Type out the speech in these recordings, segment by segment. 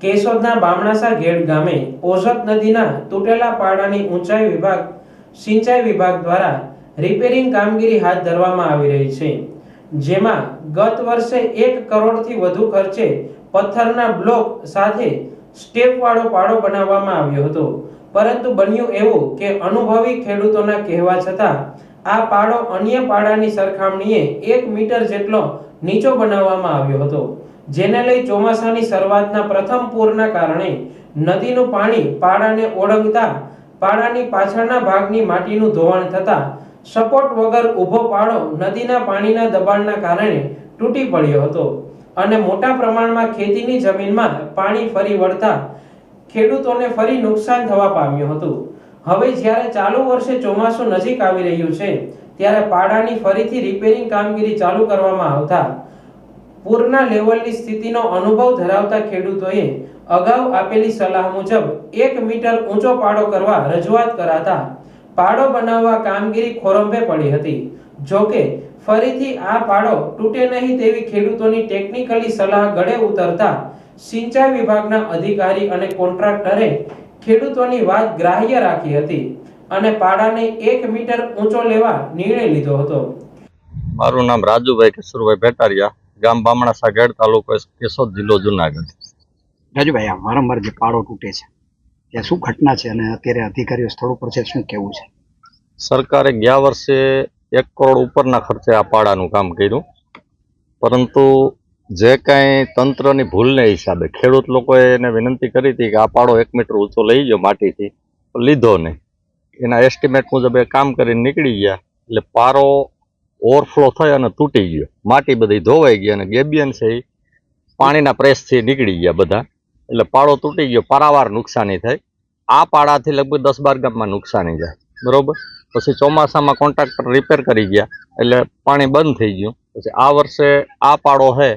કેશોદના બામણાસા ઘેડ ગામે ઓઝત નદીના તૂટેલા પાડાની સિંચાઈ વિભાગ દ્વારા રિપેરિંગ કામગીરી હાથ ધરવામાં આવી રહી છે, જેમાં ગત વર્ષે 1 કરોડથી વધુ ખર્ચે પથ્થરના બ્લોક સાથે સ્ટેપવાળો પાડો બનાવવામાં આવ્યો હતો, પરંતુ બન્યું એવું કે અનુભવી ખેડૂતોના કહેવા છતાં આ પાડો અન્ય પાડાની સરખામણીએ 1 મીટર જેટલો નીચો બનાવવામાં આવ્યો હતો, જેને લઈ ચોમાસાની શરૂઆતના પ્રથમ પૂરના કારણે નદીનું પાણી પાડાને ઓળંગતા પાડાની પાછળના ભાગની માટીનું ધોવાણ થતા સપોર્ટ વગર ઊભો પાડો નદીના પાણીના દબાણના કારણે તૂટી પડ્યો હતો અને મોટા પ્રમાણમાં ખેતીની જમીનમાં પાણી ફરી વળતા ખેડૂતોને ફરી નુકસાન થવા પામ્યું હતું। હવે જ્યારે ચાલુ વર્ષે ચોમાસું નજીક આવી રહ્યું છે, ત્યારે પાડાની ફરીથી રિપેરિંગ કામગીરી ચાલુ કરવામાં આવતા પૂરના લેવલની સ્થિતિનો અનુભવ ધરાવતા ખેડૂતોએ અગાઉ આપેલી સલાહ મુજબ 1 મીટર ઊંચો પાડો કરવા રજૂઆત કરાતા પાડો બનાવવા કામગીરી ખોરંભે પડી હતી। જોકે ફરીથી આ પાડો તૂટે નહીં તેવી ખેડૂતોની ટેકનિકલી સલાહ ગળે ઉતરતા સિંચાઈ વિભાગના અધિકારી અને કોન્ટ્રાક્ટરે ખેડૂતોની વાત ગ્રાહ્ય રાખી હતી અને પાડાને 1 મીટર ઊંચો લેવા નિર્ણય લીધો હતો। મારું નામ રાજુભાઈ કિશોરભાઈ ભેટારિયા, ગામ બામણાસા ઘેડ, તાલુકો કેશોદ, જિલ્લો જુનાગઢ। રાજુભાઈ, આ વારંવાર જે પાડો તૂટે છે ત્યાં શું ઘટના છે અને અત્યારે અધિકારીઓ સ્થળ ઉપર છે, શું કહેવું છે? સરકારે ગયા વર્ષે 1 કરોડ ઉપરના ખર્ચે આ પાડાનું કામ કર્યું, પરંતુ જે કાંઈ તંત્રની ભૂલને હિસાબે ખેડૂત લોકોએ એને વિનંતી કરી હતી કે આ પાડો 1 મીટર ઊંચો લઈ ગયો માટીથી, લીધો નહીં। એના એસ્ટિમેટ મુજબ એ કામ કરીને નીકળી ગયા, એટલે પારો ઓવરફ્લો થઈ અને તૂટી ગયો, માટી બધી ધોવાઈ ગઈ અને ગેબિયન છે એ પાણીના પ્રેસથી નીકળી ગયા બધા, એટલે પાડો તૂટી ગયો, પારાવાર નુકસાની થઈ। આ પાડાથી લગભગ 10-12 ગામમાં નુકસાની જાય, બરોબર। પછી ચોમાસામાં કોન્ટ્રાક્ટર રિપેર કરી ગયા એટલે પાણી બંધ થઈ ગયું। પછી આ વર્ષે આ પાડો છે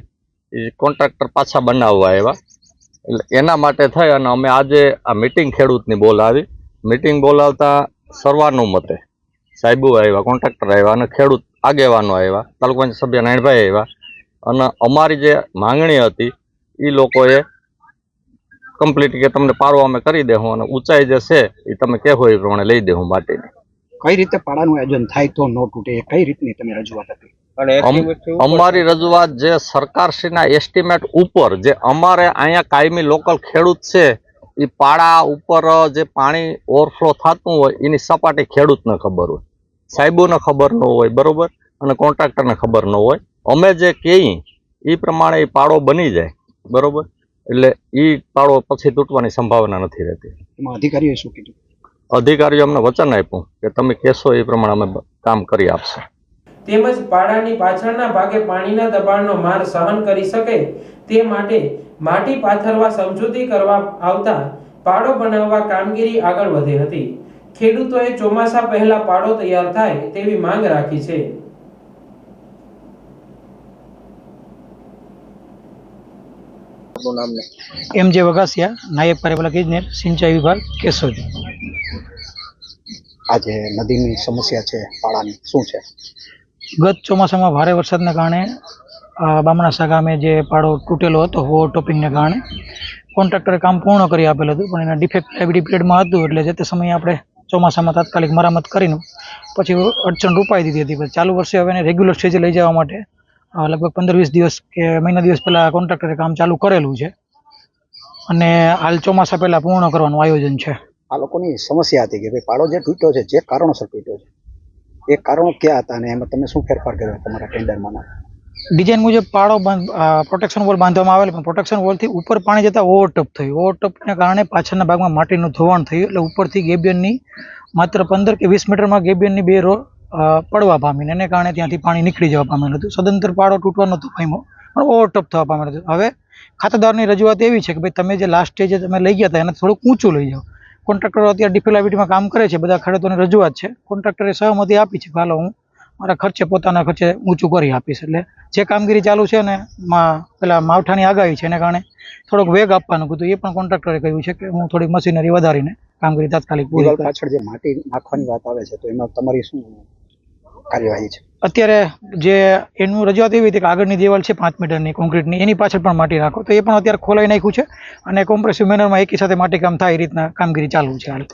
એ કોન્ટ્રાક્ટર પાછા બનાવવા આવ્યા, એટલે એના માટે થઈ અને અમે આજે આ મિટિંગ ખેડૂતની બોલાવી। મિટિંગ બોલાવતા સર્વાનુમતે સાહેબો આવ્યા, કોન્ટ્રાક્ટર આવ્યા અને ખેડૂત આગેવાનો આવ્યા, તાલુકા પંચાયત સભ્ય નારાયણભાઈ આવ્યા અને અમારી જે માંગણી હતી એ લોકોએ કમ્પ્લીટ કે તમને પારો અમે કરી દેવું અને ઊંચાઈ જે છે એ તમે કહેવો એ પ્રમાણે લઈ દેવું માટીની। કઈ રીતે પાડાનું આયોજન થાય તો ન તૂટે, એ કઈ રીતની તમે રજૂઆત હતી? અમારી રજૂઆત જે સરકારશ્રીના એસ્ટિમેટ ઉપર, જે અમારે અહીંયા કાયમી લોકલ ખેડૂત છે એ પાડા ઉપર જે પાણી ઓવરફ્લો થતું હોય એની સપાટી ખેડૂતને ખબર હોય, સાહેબોને ખબર ન હોય, બરોબર, અને કોન્ટ્રાક્ટરને ખબર ન હોય। અમે જે કહીએ એ પ્રમાણે એ પાડો બની જાય, બરોબર, એટલે એ પાડો પછી તૂટવાની સંભાવના નથી રહેતી। એમાં અધિકારીઓએ શું કીધું? અધિકારીઓ અમને વચન આપ્યું કે તમે કહેશો એ પ્રમાણે અમે કામ કરી આપશું। તેમજ પાડાની પાછળના ભાગે પાણીના દબાણનો માર સહન કરી શકે તે માટે માટી પાથરવા સમજૂતી કરવા આવતા પાડો બનાવવા કામગીરી આગળ વધી હતી। ખેડૂતોએ ચોમાસા પહેલા પાડો તૈયાર થાય તેવી માંગ રાખી છે। MJ વઘાસિયા, નાયબ કાર્યપાલક ઇજનેર, સિંચાઈ વિભાગ, કેશોદ। આજે નદીની સમસ્યા છે પાડાની, શું છે? ગત ચોમાસામાં ભારે વરસાદના કારણે બામણાસા ગામે જે પાડો તૂટેલો હતો ઓવરટોપિંગને કારણે કોન્ટ્રાક્ટરે કામ પૂર્ણ કરી આપેલું હતું, પણ એના ડિફેક્ટ લાયબિલિટી પિરિયડમાં હતું, એટલે જે તે સમયે આપણે ચોમાસામાં તાત્કાલિક મરામત કરીને પછી અડચણ રૂપાઈ દીધી હતી। પછી ચાલુ વર્ષે હવે એને રેગ્યુલર સ્ટેજે લઈ જવા માટે લગભગ 15-20 દિવસ કે મહિના દિવસ પહેલાં કોન્ટ્રાક્ટરે કામ ચાલુ કરેલું છે અને હાલ ચોમાસા પહેલાં પૂર્ણ કરવાનું આયોજન છે। આ લોકોની સમસ્યા હતી કે ભાઈ પાડો જે તૂટ્યો છે, જે કારણોસર તૂટ્યો છે, એ કારણો ક્યાં હતા અને એમાં તમે શું ફેરફાર કર્યો તમારા ટેન્ડરમાં? ડિઝાઇન મુજબ પાડો પ્રોટેક્શન વોલ બાંધવામાં આવેલ, પણ પ્રોટેક્શન વોલથી ઉપર પાણી જતાં ઓવરટપ થયું, ઓવરટપને કારણે પાછળના ભાગમાં માટીનું ધોવાણ થયું, એટલે ઉપરથી ગેબિયનની માત્ર 15 કે 20 મીટરમાં ગેબિયનની 2 રો પડવા પામીને એને કારણે ત્યાંથી પાણી નીકળી જવા પામેલું હતું। સદંતર પાડો તૂટવા નહોતો પામ્યો, પણ ઓવરટપ થવા પામેલું હતું। હવે ખાતેદારની રજૂઆત એવી છે કે ભાઈ તમે જે લાસ્ટ સ્ટેજે તમે લઈ ગયા હતા એને થોડુંક ઊંચું લઈ જાઓ। કોન્ટ્રાક્ટરો અત્યારે ડિફિલાબિલિટીમાં કામ કરે છે, બધા ખેડૂતોની રજૂઆત છે, કોન્ટ્રાક્ટરે સહમતિ આપી છે કે હાલો હું મારા ખર્ચે પોતાના ખર્ચે ઊંચું કરી આપીશ। એટલે જે કામગીરી ચાલુ છે ને પેલા માવઠાની આગાહી છે એને કારણે થોડોક વેગ આપવાનું કીધું, એ પણ કોન્ટ્રાક્ટરે કહ્યું છે કે હું થોડીક મશીનરી વધારીને કામગીરી તાત્કાલિક પૂરી પાછળ જે માટી નાખવાની વાત આવે છે તો એમાં તમારી શું કાર્યવાહી છે. અત્યારે જે એનું રજૂઆત એવી હતી કે આગળની દિવાલ છે 5 મીટરની કોન્ક્રીટની, એની પાછળ પણ માટી નાખો, તો એ પણ અત્યારે ખોલાઈ નાખ્યું છે અને કોમ્પ્રેસિવ મેનરમાં એકી સાથે માટી કામ થાય એ રીતના કામગીરી ચાલુ છે હાલ.